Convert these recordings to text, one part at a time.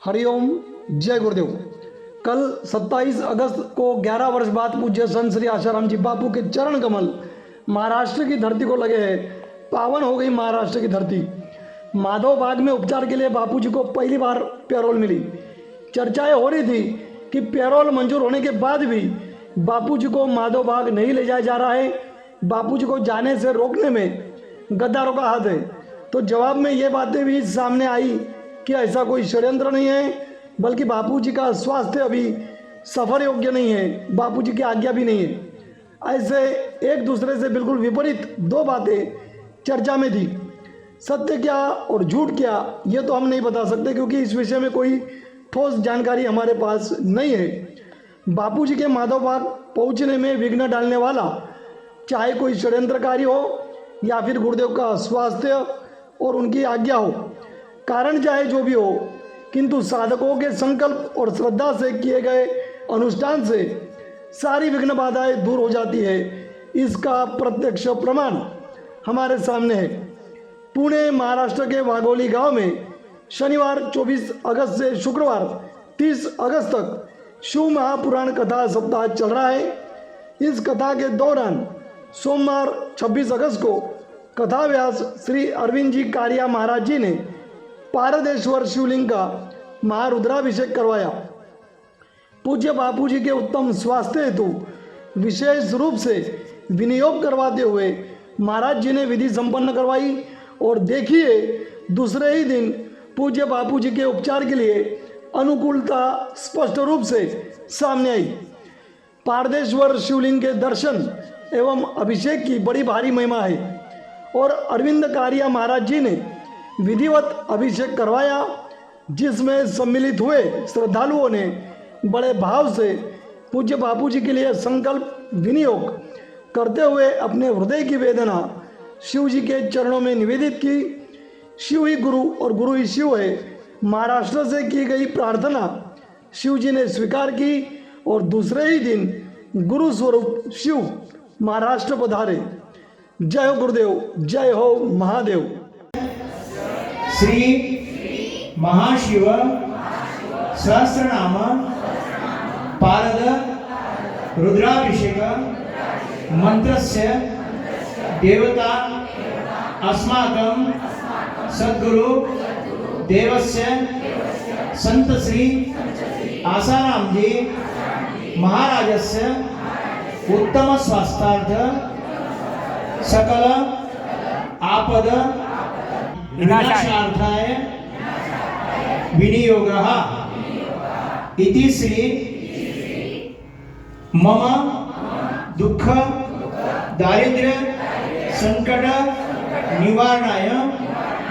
हरिओम, जय गुरुदेव। कल 27 अगस्त को 11 वर्ष बाद पूज्य संत श्री आशाराम जी बापू के चरण कमल महाराष्ट्र की धरती को लगे हैं। पावन हो गई महाराष्ट्र की धरती। माधव बाग में उपचार के लिए बापू जी को पहली बार पैरोल मिली। चर्चाएं हो रही थी कि पैरोल मंजूर होने के बाद भी बापू जी को माधव बाग नहीं ले जाया जा रहा है, बापू जी को जाने से रोकने में गद्दारों का हाथ है। तो जवाब में ये बातें भी सामने आई कि ऐसा कोई षड्यंत्र नहीं है, बल्कि बापू जी का स्वास्थ्य अभी सफर योग्य नहीं है, बापू जी की आज्ञा भी नहीं है। ऐसे एक दूसरे से बिल्कुल विपरीत दो बातें चर्चा में थी। सत्य क्या और झूठ क्या ये तो हम नहीं बता सकते, क्योंकि इस विषय में कोई ठोस जानकारी हमारे पास नहीं है। बापू जी के माधव बाग पहुँचने में विघ्न डालने वाला चाहे कोई षड्यंत्रकारी हो या फिर गुरुदेव का स्वास्थ्य और उनकी आज्ञा हो, कारण चाहे जो भी हो, किंतु साधकों के संकल्प और श्रद्धा से किए गए अनुष्ठान से सारी विघ्न बाधाएं दूर हो जाती है। इसका प्रत्यक्ष प्रमाण हमारे सामने है। पुणे महाराष्ट्र के वाघोली गांव में शनिवार 24 अगस्त से शुक्रवार 30 अगस्त तक शिव महापुराण कथा सप्ताह चल रहा है। इस कथा के दौरान सोमवार 26 अगस्त को कथा व्यास श्री अरविंद जी कारिया महाराज जी ने पारदेश्वर शिवलिंग का महारुद्राभिषेक करवाया। पूज्य बापू जी के उत्तम स्वास्थ्य हेतु विशेष रूप से विनियोग करवाते हुए महाराज जी ने विधि संपन्न करवाई। और देखिए, दूसरे ही दिन पूज्य बापू जी के उपचार के लिए अनुकूलता स्पष्ट रूप से सामने आई। पारदेश्वर शिवलिंग के दर्शन एवं अभिषेक की बड़ी भारी महिमा है और अरविंद कारिया महाराज जी ने विधिवत अभिषेक करवाया, जिसमें सम्मिलित हुए श्रद्धालुओं ने बड़े भाव से पूज्य बापू जी के लिए संकल्प विनियोग करते हुए अपने हृदय की वेदना शिव जी के चरणों में निवेदित की। शिव ही गुरु और गुरु ही शिव है। महाराष्ट्र से की गई प्रार्थना शिव जी ने स्वीकार की और दूसरे ही दिन गुरु स्वरूप शिव महाराष्ट्र पधारे। जय हो गुरुदेव, जय हो महादेव। श्री महाशिव सहस्रनाम पारद रुद्राभिषेक मंत्रस्य देवता अस्माकं सद्गुरु देवस्य संत श्री आसाराम जी महाराजस्य उत्तम स्वास्थ्यार्थ सकल आपद विनाशार्थाय विनियोगः इति श्री मम दुःख दारिद्र्य संकट निवारणाय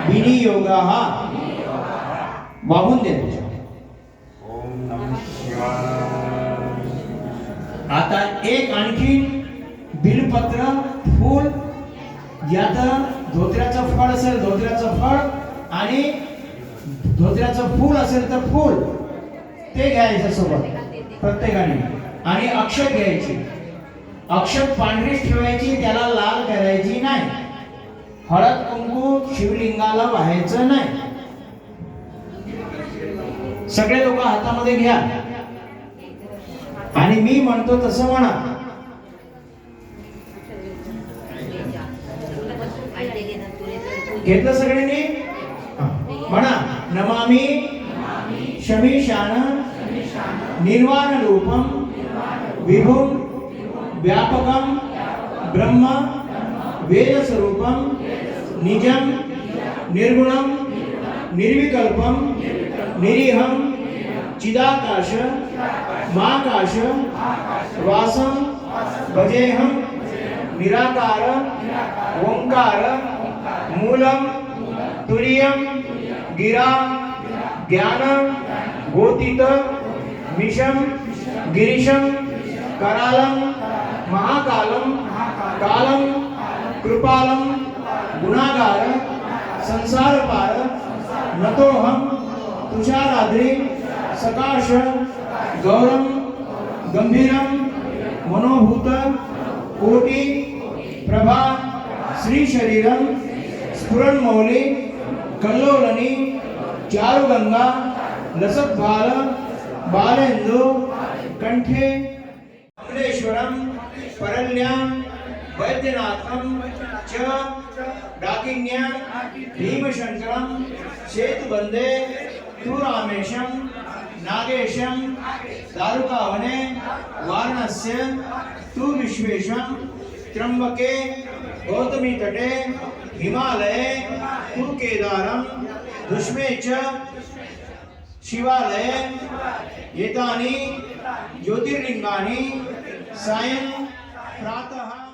विनियोगः वाहून देतो। आता एक आणखी बिलपत्र फूल, यात धोत्र्याचं फळ असेल धोत्र्याचं फळ आणि धोत्र्याचं फूल असेल तर फूल ते घ्यायचं सोबत प्रत्येकाने, आणि अक्षत घ्यायची। अक्षत पांढरीच ठेवायची, त्याला लाल करायची नाही। हळद कुंकू शिवलिंगाला वाहायचं नाही। सगळे लोक हातामध्ये घ्या आणि मी म्हणतो तसं म्हणा। घेतलं सगळ्यांनी? म्हणा, नमामि शमीशान निर्वाण रूपम विभुम व्यापकम ब्रह्म वेद स्वरूपम निजम निर्गुणम निर्विकल्पम निरीहम चिदाकाश महाकाश वासम भजेहम निराकार ओंकार मूलम तुरीयम गिरा ज्ञान गोतित मिशम गिरीशम करालम महाकालम कालम कृपालम गुणागार संसार पार नतोहम तुषाराद्रि सकाश गौरम गंभीरम मनोभूत कोटि प्रभा श्री शरीरम स्फुरन मौली कल्लोलनी चारुगंगा लसत बाल बालेन्दु कंठे कमलेश्वरम परल्यां वैद्यनाथम च डाकिन्यां भीमशंकरम सेतुबंदे तु रामेशम नागेशम दारुकावने वाराणस्य तु विश्वेशम त्र्यंबके गौतमी तटे हिमालये तु केदारम दुष्मे च शिवालये एतानि ज्योतिर्लिंगानि सायं प्रातः